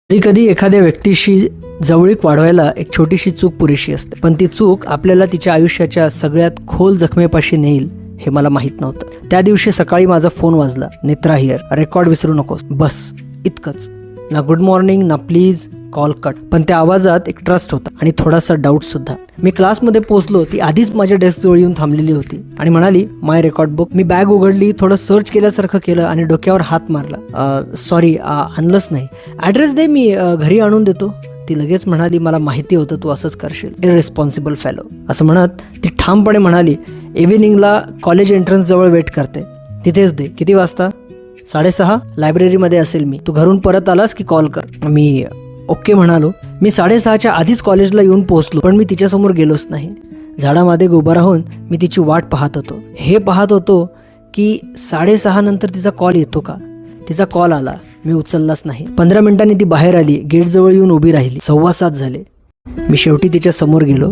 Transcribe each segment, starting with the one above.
कधी एखाद्या व्यक्तीशी जवळीक वाढवायला एक छोटीशी चूक पुरेशी असते, पण ती चूक आपल्याला तिच्या आयुष्याच्या सगळ्यात खोल जखमेपाशी नेईल हे मला माहीत नव्हतं. त्या दिवशी सकाळी माझा फोन वाजला. नेत्रा हियर, रेकॉर्ड विसरू नकोस, बस इतकंच. ना गुड मॉर्निंग ना प्लीज, कॉल कट. पण त्या आवाजात एक ट्रस्ट होता आणि थोडासा डाऊट सुद्धा. मी क्लासमध्ये पोहोचलो, ती आधीच माझ्या डेस्कजवळ येऊन थांबलेली होती आणि म्हणाली, माय रेकॉर्ड बुक. मी बॅग उघडली, थोडं सर्च केल्यासारखं केलं आणि डोक्यावर हात मारला. सॉरी, आणलंच नाही. ॲड्रेस दे, मी घरी आणून देतो. ती लगेच म्हणाली, मला माहिती होतं तू असंच करशील, इररिस्पॉन्सिबल फेलो. असं म्हणत ती ठामपणे म्हणाली, इव्हिनिंगला कॉलेज एंट्रन्स जवळ वेट करते, तिथेच दे. किती वाजता? 6:30. लायब्ररीमध्ये असेल मी. तू घरून परत आलास की कॉल कर. मी ओके म्हणालो. मी 6:30च्या आधीच कॉलेजला येऊन पोहोचलो, पण मी तिच्यासमोर गेलोच नाही. झाडामध्ये उभा राहून मी तिची वाट पाहत होतो. हे पाहत होतो की 6:30 नंतर तिचा कॉल येतो का. तिचा कॉल आला, मी उचललाच नाही. 15 मिनिटांनी ती बाहेर आली, गेटजवळ येऊन उभी राहिली. 6:15 झाले. मी शेवटी तिच्या समोर गेलो.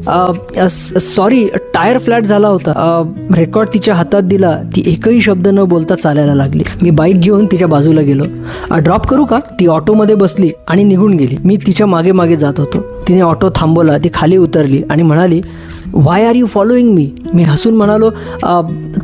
सॉरी, टायर फ्लॅट झाला होता. रेकॉर्ड तिच्या हातात दिला. ती एकही शब्द न बोलता चालायला लागली. मी बाईक घेऊन तिच्या बाजूला गेलो. ड्रॉप करू का? ती ऑटोमध्ये बसली आणि निघून गेली. मी तिच्या मागे मागे जात होतो. तिने ऑटो थांबवला. ती खाली उतरली आणि म्हणाली, व्हाय आर यू फॉलोइंग मी? मी हसून म्हणालो,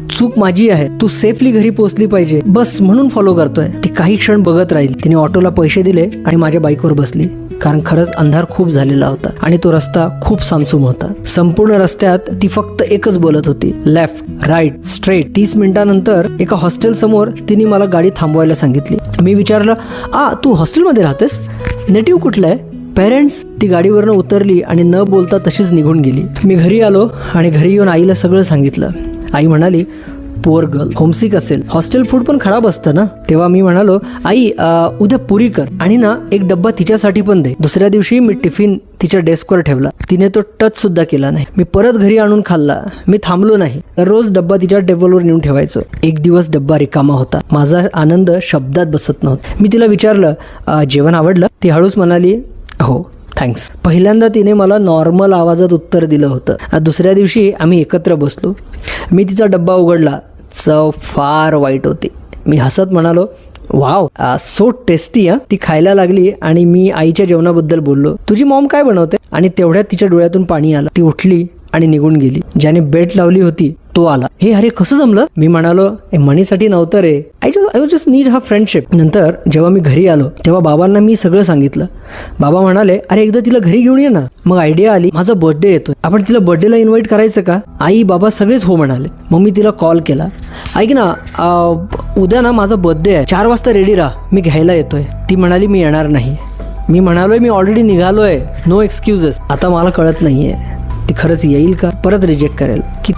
चूक माझी आहे, तू सेफली घरी पोहोचली पाहिजे, बस म्हणून फॉलो करतोय. ती काही क्षण बघत राहिली. तिने ऑटोला पैसे दिले आणि माझ्या बाईकवर बसली. कारण खरंच अंधार खूप झालेला होता आणि तो रस्ता खूप सामसूम होता. संपूर्ण रस्त्यात ती फक्त एकच बोलत होती, लेफ्ट, राईट, स्ट्रेट. 30 मिनिटांनंतर एका हॉस्टेल समोर तिने मला गाडी थांबवायला सांगितली. मी विचारलं, तू हॉस्टेलमध्ये राहतेस? नेटिव्ह कुठलं आहे? पेरेंट्स. ती गाडीवरनं उतरली आणि न बोलता तशीच निघून गेली. मी घरी आलो आणि घरी येऊन आईला सगळं सांगितलं. आई म्हणाली, पुअर गर्ल, होमसिक असेल, हॉस्टेल फूड पण खराब असतं ना. तेव्हा मी म्हणालो, आई उद्या पुरी कर आणि ना एक डब्बा तिच्यासाठी पण दे. दुसऱ्या दिवशी मी टिफिन तिच्या डेस्कवर ठेवला. तिने तो टच सुद्धा केला नाही. मी परत घरी आणून खाल्ला. मी थांबलो नाही. रोज डब्बा तिच्या टेबलवर नेऊन ठेवायचो. एक दिवस डब्बा रिकामा होता. माझा आनंद शब्दात बसत नव्हता. मी तिला विचारलं, जेवण आवडलं? ती हळूच म्हणाली, हो थँक्स. पहिल्यांदा तिने मला नॉर्मल आवाजात उत्तर दिलं होतं. दुसऱ्या दिवशी आम्ही एकत्र बसलो. मी तिचा डब्बा उघडला. चव फार वाईट होती. मी हसत म्हणालो, वाव, सो टेस्टी. ती खायला लागली आणि मी आईच्या जेवणाबद्दल बोललो. तुझी मॉम काय बनवते? आणि तेवढ्यात तिच्या डोळ्यातून पाणी आलं. ती उठली आणि निघून गेली. ज्याने बेट लावली होती तो आला. हे अरे कसं जमलं? मी म्हणालो, मनीसाठी नव्हतं रे, आय वॉज जस्ट नीड हा फ्रेंडशिप. नंतर जेव्हा मी घरी आलो तेव्हा बाबांना मी सगळं सांगितलं. बाबा म्हणाले, अरे एकदा तिला घरी घेऊन ये ना. मग आयडिया आली, माझा बर्थडे येतोय, आपण तिला बर्थडेला इन्व्हाइट करायचं का? आई बाबा सगळेच हो म्हणाले. मग मी तिला कॉल केला, ऐक ना, उद्या ना माझा बर्थडे आहे, 4 वाजता रेडी राहा, मी घ्यायला येतोय. ती म्हणाली, मी येणार नाही. मी म्हणालोय, मी ऑलरेडी निघालोय, नो एक्सक्युजेस. आता मला कळत नाहीये ती खरंच येईल का, परत रिजेक्ट करेल की